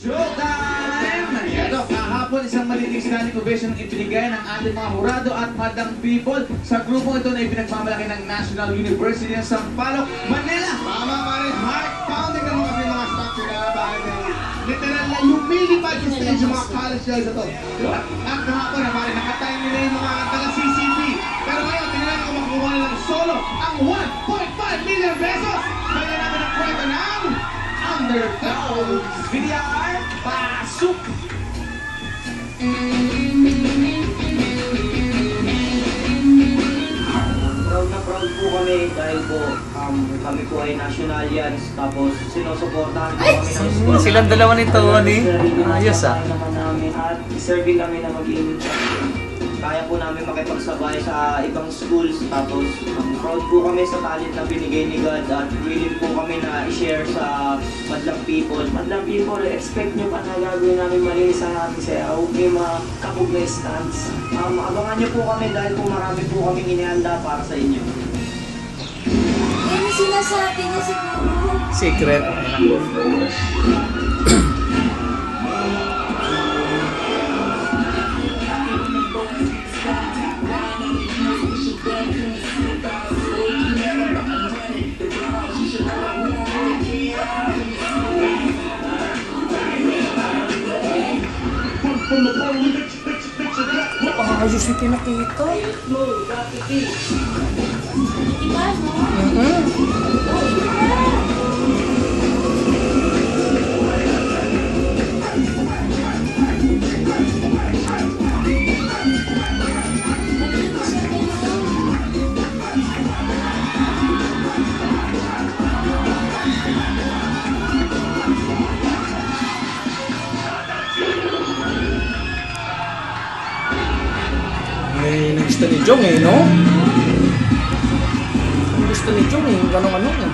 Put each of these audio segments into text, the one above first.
Showtime! Ito, kahapon isang malinis standing ovation ang ibinigay ng ating mga hurado at madang people sa grupong ito na ipinagmamalaki ng National University ng Sampaloc, Manila. Tama pa rin, Mark. Pounding naman kasi mga structure na bakit literal na lumilipad sa stage yung mga college guys ito. At kahapon na pare, nakatime nila yung mga taga-CCP. Pero ngayon, tingnan ko makuha nilang solo ang 1.5 million pesos. Kaya natin ang kwento ng Underdogs. VDR, pasok! Proud na proud po kami dahil po kami po ay nationalians, tapos sinusuportahan po kami ng school. Silang dalawa nito, ayos ah. Naman namin at deserving kami na maging champion. Kaya po namin makipagsabay sa ibang schools, tapos proud po kami sa talent na binigay ni God at willing po kami na i-share sa madlang people. Madlang people, expect nyo pa na gagawin namin malinis ang aming sayaw. Huwag kayo makakabog na stands. Abangan nyo po kami dahil po marami po kaming inihanda para sa inyo. Ano sinasabi niya siguro? Secret. Ayos yung pinakita. Diba, no? Ay, gusto ni Jong eh, no? Gusto ni Jong eh, ganong-ano eh.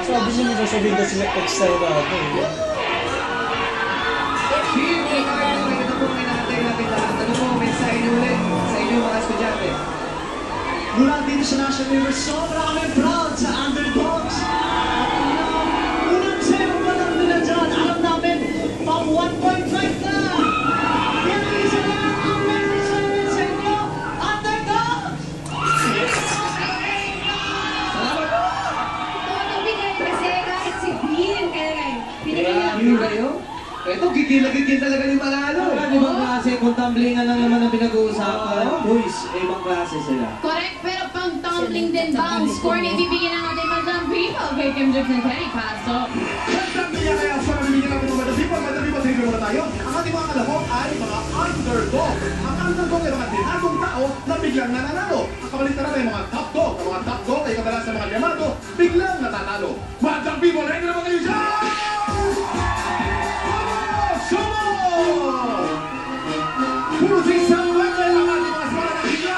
Sabi niya nila sabihin na sila extra na ako eh. Team Ricardo, ito po kinakatay natin lahat. Ano po, mensahe niyo ulit sa inyong mga estudyante? Mula dito sa National University, sobrang kami proud sa Underdogs. Unang zero pa lang nila dyan. Alam namin, pang 1.5 na. Yan ang isa lang ang message namin sa inyo, Underdogs! Salamat po! Ito bigay kasi kahit si Bean, kaya binigyan niya Grabe kayo. Ito, gigil talaga ni Manalo. Ibang klase, kung tumblingan lang naman ang pinag-uusapan. Boys, ibang klase sila. Correct, pero pang tumbling din ba ang score na ibibigyan ng ating madlang people kay Kim Jux ng Terry Paso? Siyempre, kaya sa mamimigyan natin ng madami pa sa muna tayo. Ang ating mga kalahok ay mga underdog. Ang underdog ay mga tinagong tao na biglang nananalo. Ang kabaliktaran ay mga top dog. Ang mga top dog ay kadalasan mga diamado, biglang natatalo. Madlang people, ready na ba kayo dyan? Sumo! Puro sa isang level ang ating mga sumara ng bigla.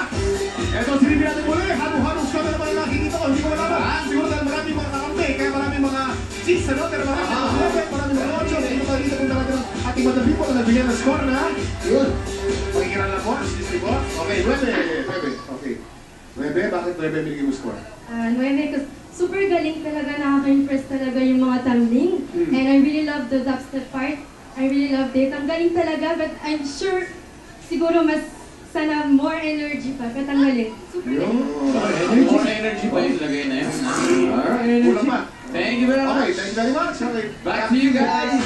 Ito, silipin natin muli. Halo-halo sa naman ang nakikita ko. Hindi ko malaman. Siguro dahil maraming mga kakampi. Kaya maraming mga 6, ano? Pero maraming mga 11, maraming mga 8. Hindi ko dito kung talaga ng ating madami po na nagbigyan ng score na. Yun. Pakikiran lang po. Excuse me po. Okay, 9. Okay. 9, bakit 9 binigay mo score? 9 kasi super galing talaga, nakaka-impress talaga yung mga tumbling. And I really love the dubstep part. I really loved it. Ang galing talaga, but I'm sure siguro mas Sana more energy pa. Katanggalin. Super Yun. More energy pa yung lagay na yun. Alright, Kulang pa. Thank you very Okay, much. thank you very much. Okay. Back to you guys.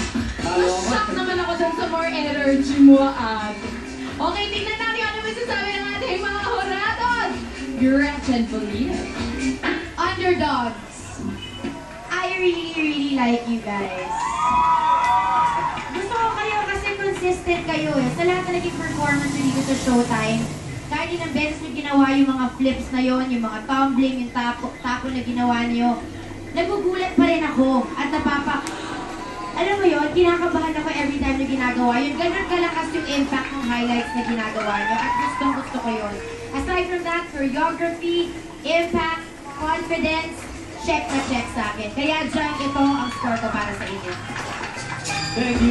Shock naman ako dun sa more energy mo, ate. Okay, tingnan natin ano masasabi ng ating mga hurados. Gretchen Polino. Underdogs. I really like you guys. Gusto ko kayo kasi consistent kayo eh. Sa lahat na naging performance dito sa Showtime, kahit ilang beses nyo ginawa yung mga flips na yon, yung mga tumbling, yung tapo na ginawa niyo, nagugulat pa rin ako at alam mo yon, kinakabahan ako every time na ginagawa yun. Ganun kalakas yung impact ng highlights na ginagawa niyo at gusto ko yun. Aside from that, choreography, impact, confidence, check na check sa akin. Kaya dyan, ito ang score ko para sa inyo. Thank you.